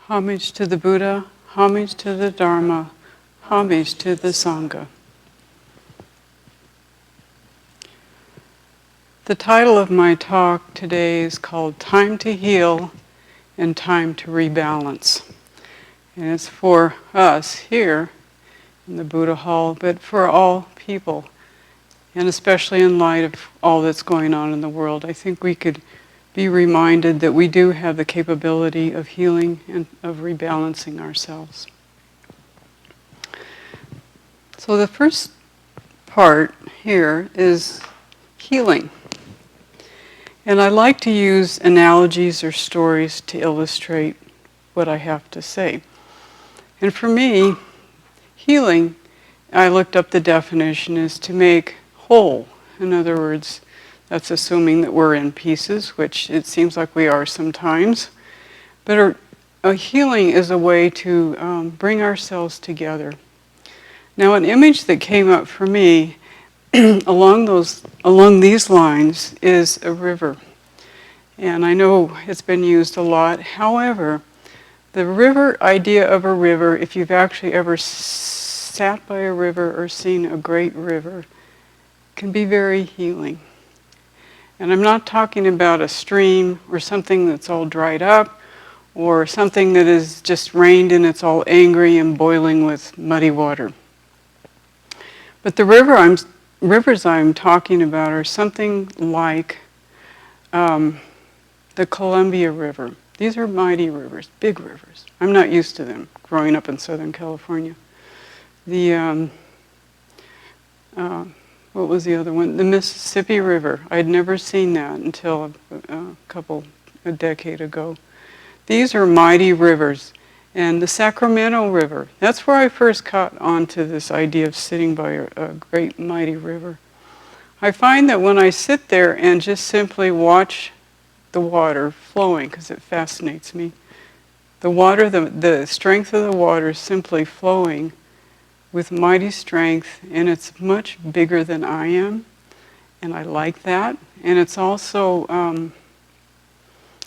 Homage to the Buddha, homage to the Dharma, homage to the Sangha. The title of my talk today is called Time to Heal and Time to Rebalance. And it's for us here in the Buddha Hall, but for all people. And especially in light of all that's going on in the world, I think we could be reminded that we do have the capability of healing and of rebalancing ourselves. So the first part here is healing. And I like to use analogies or stories to illustrate what I have to say. And for me, healing, I looked up the definition, is to make whole. In other words, that's assuming that we're in pieces, which it seems like we are sometimes. But a healing is a way to bring ourselves together. Now, an image that came up for me along these lines is a river. And I know it's been used a lot. However, the river idea of a river, if you've actually ever sat by a river or seen a great river, can be very healing. And I'm not talking about a stream or something that's all dried up or something that has just rained and it's all angry and boiling with muddy water. But the rivers I'm talking about are something like the Columbia River. These are mighty rivers, big rivers. I'm not used to them growing up in Southern California. The what was the other one? The Mississippi River. I'd never seen that until a decade ago. These are mighty rivers. And the Sacramento River, that's where I first caught on to this idea of sitting by a great mighty river. I find that when I sit there and just simply watch the water flowing, because it fascinates me, the water, the strength of the water is simply flowing with mighty strength, and it's much bigger than I am, and I like that. And it's also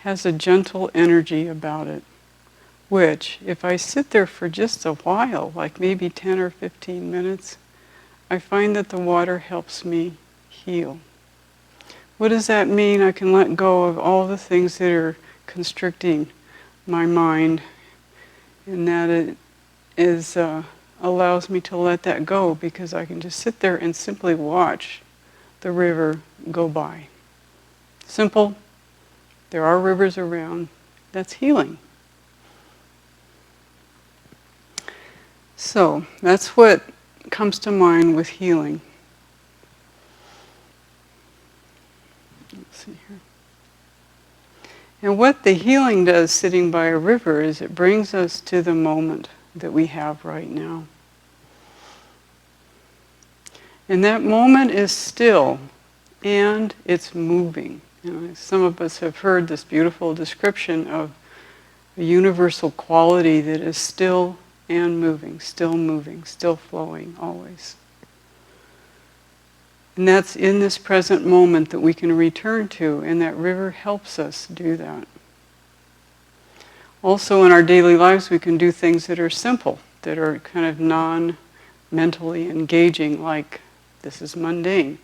has a gentle energy about it, which, if I sit there for just a while, like maybe 10 or 15 minutes, I find that the water helps me heal. What does that mean? I can let go of all the things that are constricting my mind, and that it is allows me to let that go, because I can just sit there and simply watch the river go by. Simple. There are rivers around. That's healing. So that's what comes to mind with healing. Let's see here. And what the healing does sitting by a river is it brings us to the moment that we have right now. And that moment is still, and it's moving. You know, some of us have heard this beautiful description of a universal quality that is still and moving, still flowing, always. And that's in this present moment that we can return to, and that river helps us do that. Also in our daily lives we can do things that are simple, that are kind of non-mentally engaging, like, this is mundane,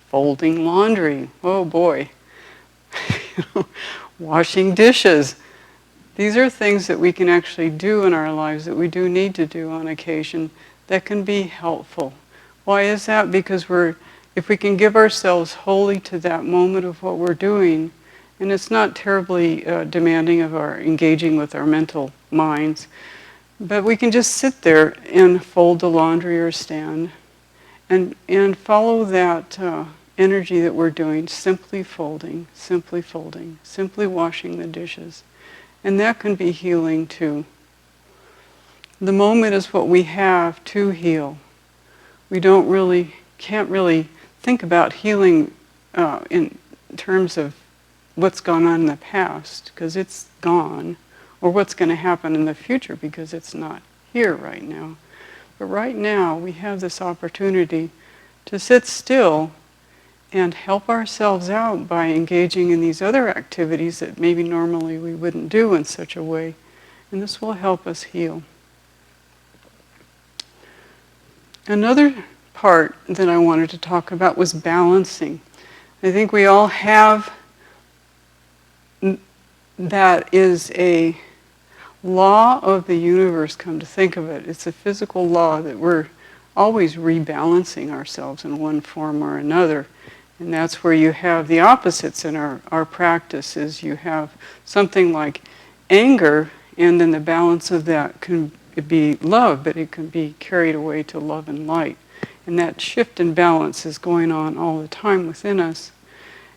folding laundry, oh boy, washing dishes. These are things that we can actually do in our lives, that we do need to do on occasion, that can be helpful. Why is that? Because if we can give ourselves wholly to that moment of what we're doing, and it's not terribly demanding of our engaging with our mental minds, but we can just sit there and fold the laundry or stand and follow that energy that we're doing, simply folding, simply washing the dishes. And that can be healing too. The moment is what we have to heal. We can't really think about healing in terms of what's gone on in the past, because it's gone, or what's going to happen in the future, because it's not here right now. But right now, we have this opportunity to sit still and help ourselves out by engaging in these other activities that maybe normally we wouldn't do in such a way. And this will help us heal. Another part that I wanted to talk about was balancing. I think we all have, that is a law of the universe, come to think of it. It's a physical law that we're always rebalancing ourselves in one form or another. And that's where you have the opposites in our practices. You have something like anger, and then the balance of that can be love, but it can be carried away to love and light. And that shift in balance is going on all the time within us.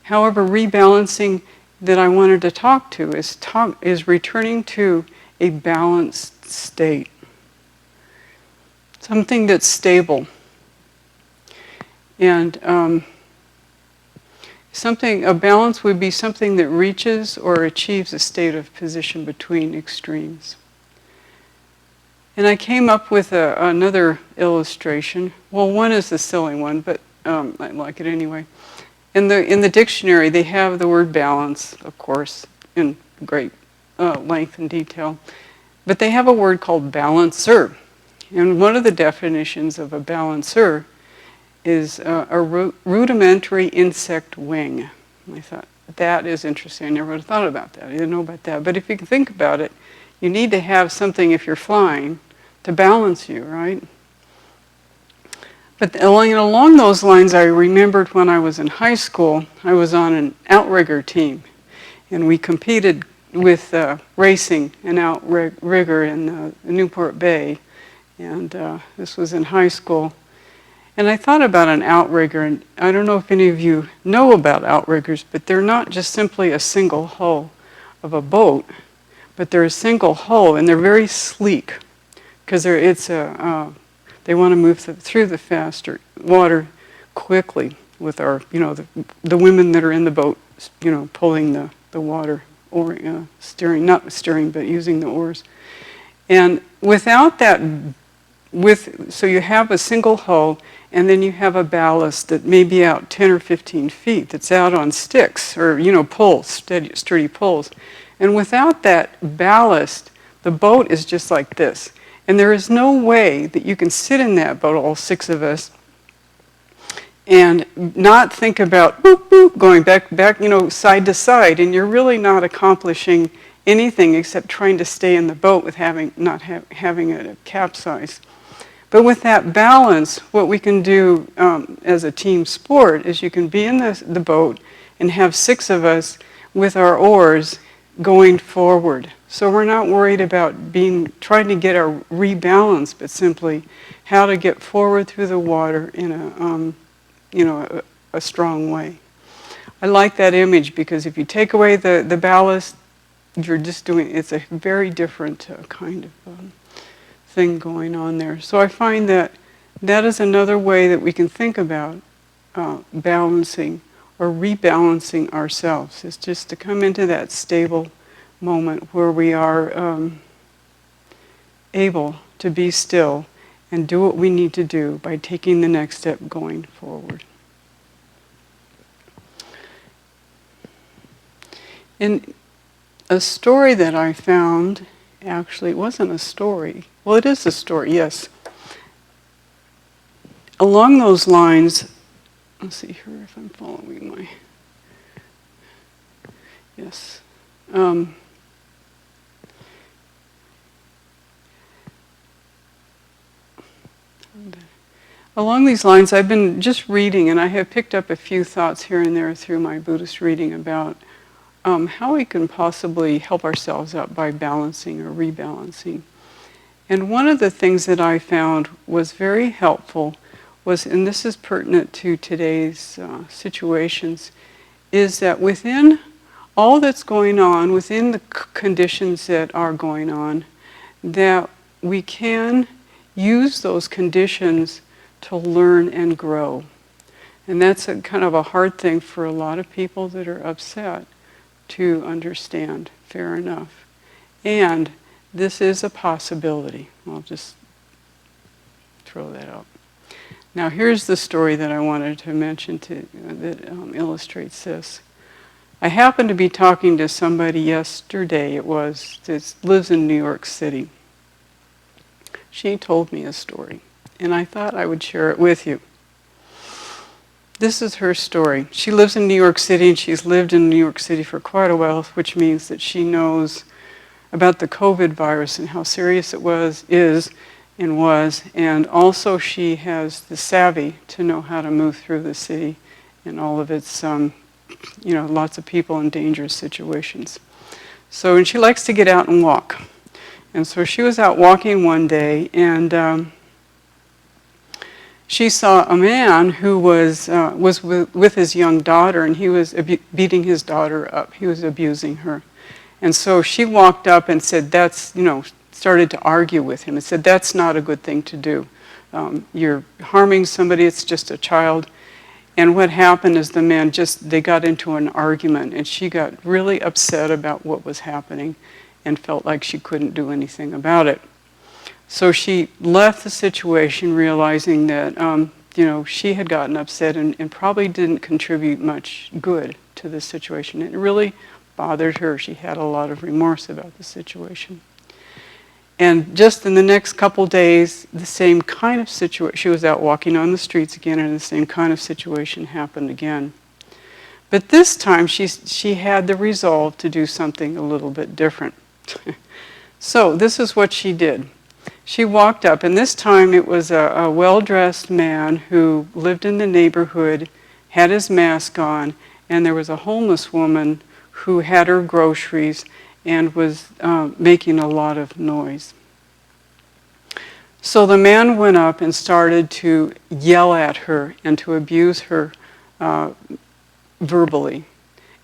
However, rebalancing that I wanted to talk to is returning to a balanced state. Something that's stable. And a balance would be something that reaches or achieves a state of position between extremes. And I came up with another illustration. Well, one is a silly one, but I like it anyway. In the dictionary, they have the word balance, of course, in great length and detail. But they have a word called balancer. And one of the definitions of a balancer is a rudimentary insect wing. And I thought, that is interesting. I never would have thought about that. I didn't know about that. But if you can think about it, you need to have something, if you're flying, to balance you, right? But along those lines, I remembered when I was in high school, I was on an outrigger team. And we competed with racing an outrigger in Newport Bay. And this was in high school. And I thought about an outrigger, and I don't know if any of you know about outriggers, but they're not just simply a single hull of a boat, but they're a single hull, and they're very sleek, because they want to move through the faster water quickly with our, the women that are in the boat, pulling the water, or steering, not steering, but using the oars. And without that, so you have a single hull, and then you have a ballast that may be out 10 or 15 feet that's out on sticks or, poles, sturdy poles. And without that ballast, the boat is just like this. And there is no way that you can sit in that boat, all six of us, and not think about boop, boop, going back, side to side. And you're really not accomplishing anything except trying to stay in the boat with not having it capsize. But with that balance, what we can do as a team sport is you can be in the boat and have six of us with our oars going forward. So we're not worried about trying to get our rebalance, but simply how to get forward through the water in a strong way. I like that image because if you take away the ballast, you're just it's a very different kind of thing going on there. So I find that is another way that we can think about balancing or rebalancing ourselves, is just to come into that stable moment where we are able to be still and do what we need to do by taking the next step going forward. In a story that I found, actually it wasn't a story. Well, it is a story, yes. Along those lines, let's see here if I'm following my... Yes. Along these lines, I've been just reading, and I have picked up a few thoughts here and there through my Buddhist reading about how we can possibly help ourselves out by balancing or rebalancing. And one of the things that I found was very helpful was, and this is pertinent to today's situations, is that within all that's going on, within the conditions that are going on, that we can use those conditions to learn and grow. And that's kind of a hard thing for a lot of people that are upset to understand, fair enough. And this is a possibility. I'll just throw that out. Now here's the story that I wanted to mention that illustrates this. I happened to be talking to somebody yesterday, that lives in New York City. She told me a story, and I thought I would share it with you. This is her story. She lives in New York City, and she's lived in New York City for quite a while, which means that she knows about the COVID virus and how serious it is, and also she has the savvy to know how to move through the city and all of its, lots of people in dangerous situations. And she likes to get out and walk. And so she was out walking one day, and she saw a man who was with his young daughter, and he was beating his daughter up. He was abusing her. And so she walked up and said, started to argue with him and said, that's not a good thing to do. You're harming somebody, it's just a child. And what happened is the man they got into an argument, and she got really upset about what was happening and felt like she couldn't do anything about it. So she left the situation realizing that, she had gotten upset and probably didn't contribute much good to the situation. It really bothered her. She had a lot of remorse about the situation. And just in the next couple days, the same kind of situation, she was out walking on the streets again, and the same kind of situation happened again. But this time, she had the resolve to do something a little bit different. So this is what she did. She walked up, and this time it was a well-dressed man who lived in the neighborhood, had his mask on, and there was a homeless woman who had her groceries and was making a lot of noise. So the man went up and started to yell at her and to abuse her verbally.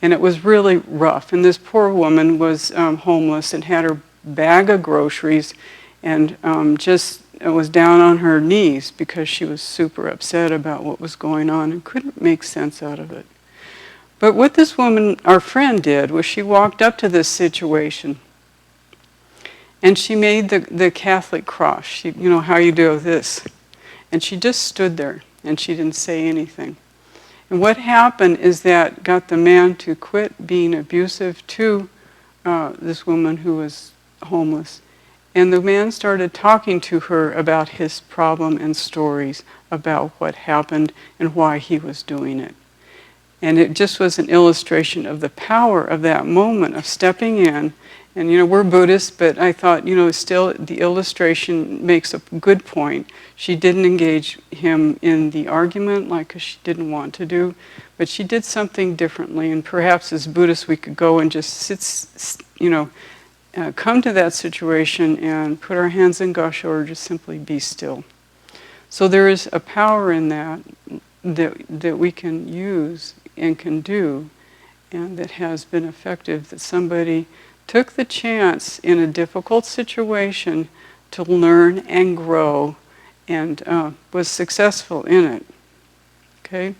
And it was really rough. And this poor woman was homeless and had her bag of groceries and just was down on her knees because she was super upset about what was going on and couldn't make sense out of it. But what this woman, our friend, did was she walked up to this situation and she made the Catholic cross. How you do this. And she just stood there and she didn't say anything. And what happened is that got the man to quit being abusive to this woman who was homeless. And the man started talking to her about his problem and stories about what happened and why he was doing it. And it just was an illustration of the power of that moment of stepping in. And, we're Buddhists, but I thought, still the illustration makes a good point. She didn't engage him in the argument like she didn't want to do, but she did something differently. And perhaps as Buddhists we could go and just come to that situation and put our hands in Gassho or just simply be still. So there is a power in that we can use and can do, and that has been effective, that somebody took the chance in a difficult situation to learn and grow and was successful in it. Okay?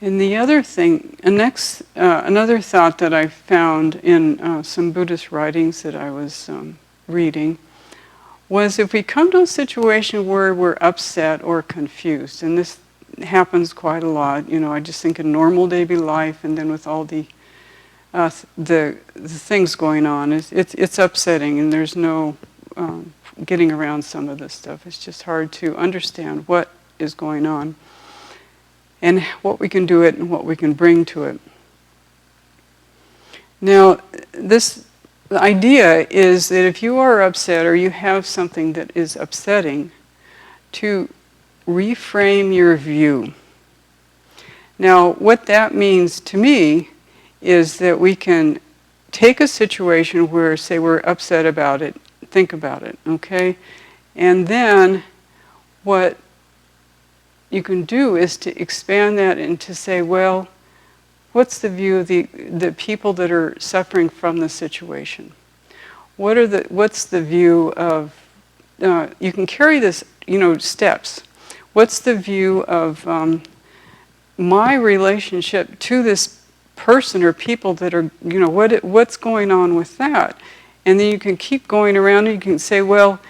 And the other thing, another thought that I found in some Buddhist writings that I was reading was if we come to a situation where we're upset or confused, and this happens quite a lot, I just think in normal daily life, and then with all the things going on, it's upsetting, and there's no getting around some of this stuff. It's just hard to understand what is going on, and what we can do it, and what we can bring to it. Now, the idea is that if you are upset or you have something that is upsetting, to reframe your view. Now, what that means to me is that we can take a situation where, say, we're upset about it, think about it, okay? And then what you can do is to expand that and to say, well, what's the view of the people that are suffering from the situation? What's the view of, you can carry this, steps. What's the view of my relationship to this person or people that are, what's going on with that? And then you can keep going around and you can say, well,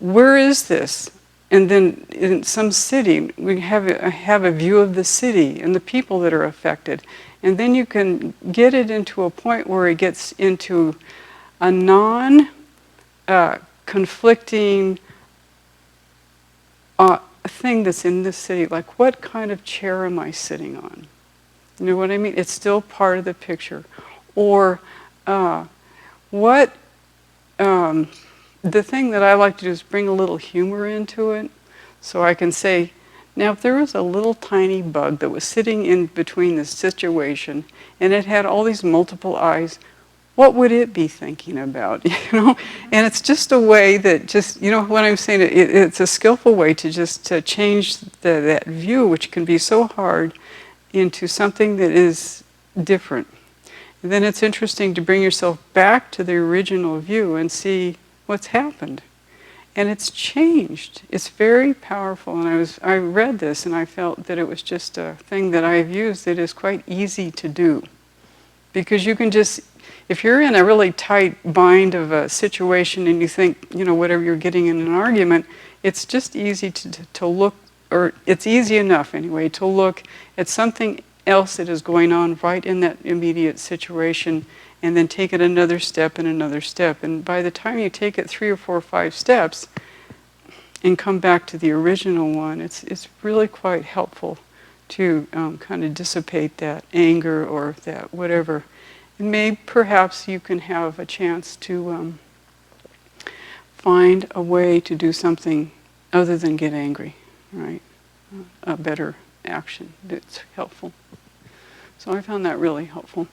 where is this? and then in some city, we have a view of the city and the people that are affected. And then you can get it into a point where it gets into a non-conflicting thing that's in the city. Like, what kind of chair am I sitting on? You know what I mean? It's still part of the picture. Or what... the thing that I like to do is bring a little humor into it. So I can say, now if there was a little tiny bug that was sitting in between this situation and it had all these multiple eyes, what would it be thinking about? You know? And it's just a way that just, you know what I'm saying? It's a skillful way to change that view, which can be so hard, into something that is different. And then it's interesting to bring yourself back to the original view and see what's happened. And it's changed. It's very powerful. And I read this and I felt that it was just a thing that I've used that is quite easy to do. Because you can just, if you're in a really tight bind of a situation and you think, you know, whatever you're getting in an argument, it's just easy to look, or it's easy enough anyway, to look at something else that is going on right in that immediate situation, and then take it another step and another step. And by the time you take it 3 or 4 or 5 steps and come back to the original one, it's really quite helpful to kind of dissipate that anger or that whatever. And perhaps you can have a chance to find a way to do something other than get angry, right? A better action that's helpful. So I found that really helpful.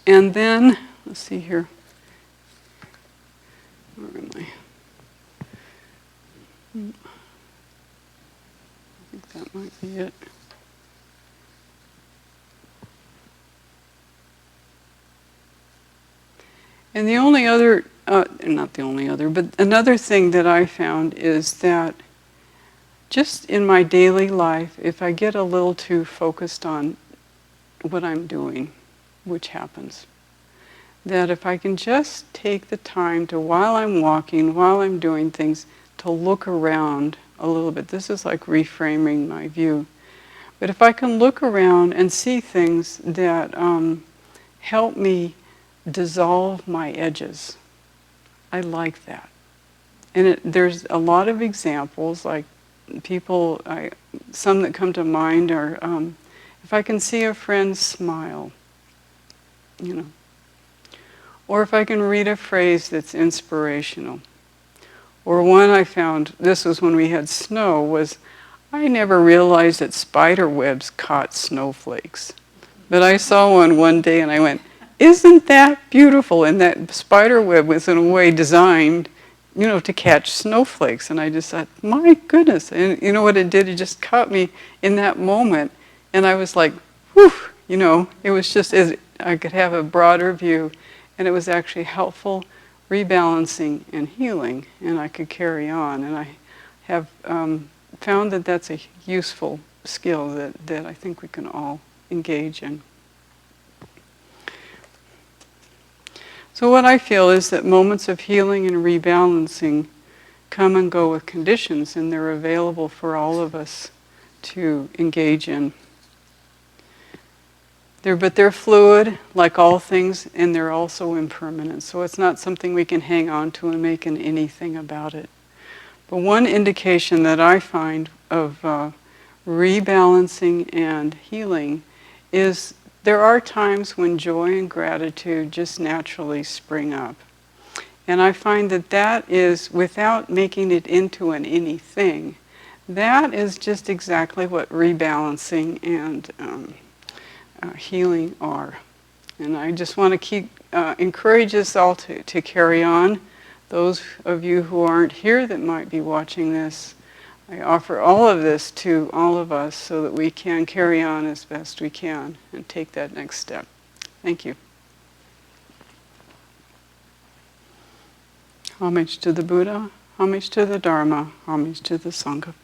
And then, let's see here. Where am I? I think that might be it. And the only other, not the only other, but another thing that I found is that just in my daily life, if I get a little too focused on what I'm doing, which happens, that if I can just take the time to, while I'm walking, while I'm doing things, to look around a little bit. This is like reframing my view. But if I can look around and see things that help me dissolve my edges, I like that. And there's a lot of examples, like people, some that come to mind are, if I can see a friend smile, you know, or if I can read a phrase that's inspirational. Or one I found, this was when we had snow, was I never realized that spider webs caught snowflakes. But I saw one day and I went, isn't that beautiful? And that spider web was in a way designed, you know, to catch snowflakes. And I just thought, my goodness. And you know what it did? It just caught me in that moment. And I was like, whew, you know, it was just as I could have a broader view. And it was actually helpful, rebalancing and healing. And I could carry on. And I have found that that's a useful skill that I think we can all engage in. So what I feel is that moments of healing and rebalancing come and go with conditions, and they're available for all of us to engage in. But they're fluid, like all things, and they're also impermanent. So it's not something we can hang on to and make anything about it. But one indication that I find of rebalancing and healing is there are times when joy and gratitude just naturally spring up. And I find that is, without making it into an anything, that is just exactly what rebalancing and healing are. And I just want to encourage us all to carry on. Those of you who aren't here that might be watching this, I offer all of this to all of us so that we can carry on as best we can and take that next step. Thank you. Homage to the Buddha, homage to the Dharma, homage to the Sangha.